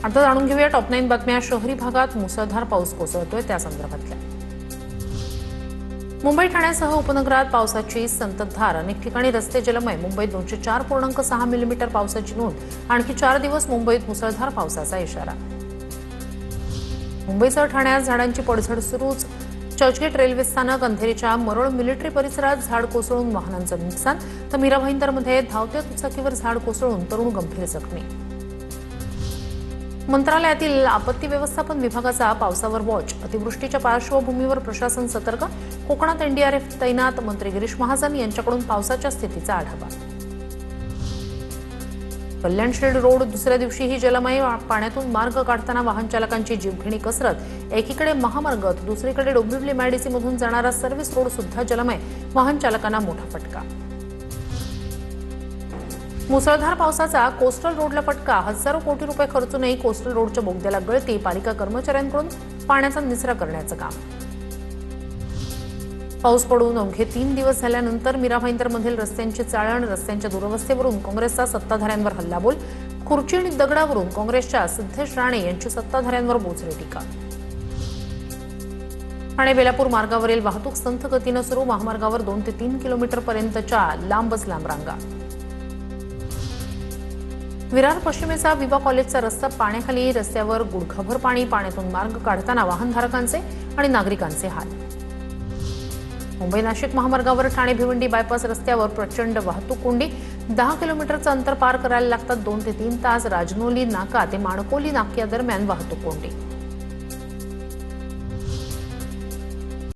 आता जाणून घेऊया टॉप 9 बातम्या. शहरी भागात मुसळधार पाऊस कोसळतोय त्या संदर्भातल्या. मुंबई ठाण्यासह उपनगरात पावसाची संततधार. अनेक ठिकाणी रस्ते जलमय. मुंबईत 204.6 मिलीमीटर पावसाची नोंद. आणखी 4 दिवस मुंबईत मुसळधार पावसाचा इशारा. मुंबईसह ठाण्यात झाडांची पडझड सुरूच. चर्चगेट रेल्वे स्थानक, अंधेरीच्या मरोळ मिलिटरी परिसरात झाड कोसळून वाहनांचं नुकसान, तर मीरा भाईंदरमध्ये धावत्या दुचाकीवर झाड कोसळून तरुण गंभीर जखमी. मंत्रालयातील आपत्ती व्यवस्थापन विभागाचा पावसावर वॉच. अतिवृष्टीच्या पार्श्वभूमीवर प्रशासन सतर्क. कोकणात एनडीआरएफ तैनात. मंत्री गिरीश महाजन यांच्याकडून पावसाच्या स्थितीचा आढावा. कल्याण शिल्ड रोड दुसऱ्या दिवशीही जलमय. पाण्यातून मार्ग काढताना वाहन चालकांची जीवघेणी कसरत. एकीकडे महामार्ग तर दुसरीकडे डोंबिवली MIDC मधून जाणारा सर्व्हिस रोड सुद्धा जलमय. वाहन चालकांना मोठा फटका. मुसळधार पावसाचा कोस्टल रोडला फटका. हजारो कोटी रुपये खर्चूनही कोस्टल रोडच्या बोगद्याला गळती. पालिका कर्मचाऱ्यांकडून पाण्याचा निचरा करण्याचं काम. पाऊस पडून अवघे 3 दिवस झाल्यानंतर मीरा भाईंदरमधील रस्त्यांची चाळण. रस्त्यांच्या दुरवस्थेवरून काँग्रेसचा सत्ताधाऱ्यांवर हल्लाबोल. खुर्ची आणि दगडावरून काँग्रेसच्या सिद्धेश राणे यांची सत्ताधाऱ्यांवर बोचरी टीका. ठाणे बेलापूर मार्गावरील वाहतूक संथ गतीनं सुरू. महामार्गावर 2 ते 3 किलोमीटरपर्यंतच्या लांबच लांब रांगा. विरार पश्चिमेचा विवा कॉलेजचा रस्ता पाण्याखाली. रस्त्यावर गुडघाभर पाणी. पाण्यातून मार्ग काढताना वाहनधारकांचे आणि नागरिकांचे हाल. मुंबई नाशिक महामार्गावर ठाणे भिवंडी बायपास रस्त्यावर प्रचंड वाहतूक कोंडी. 10 किलोमीटरचं अंतर पार करायला लागतात 2 ते 3 तास. राजनोली नाका ते माणकोली नाक्यादरम्यान वाहतूक कोंडी.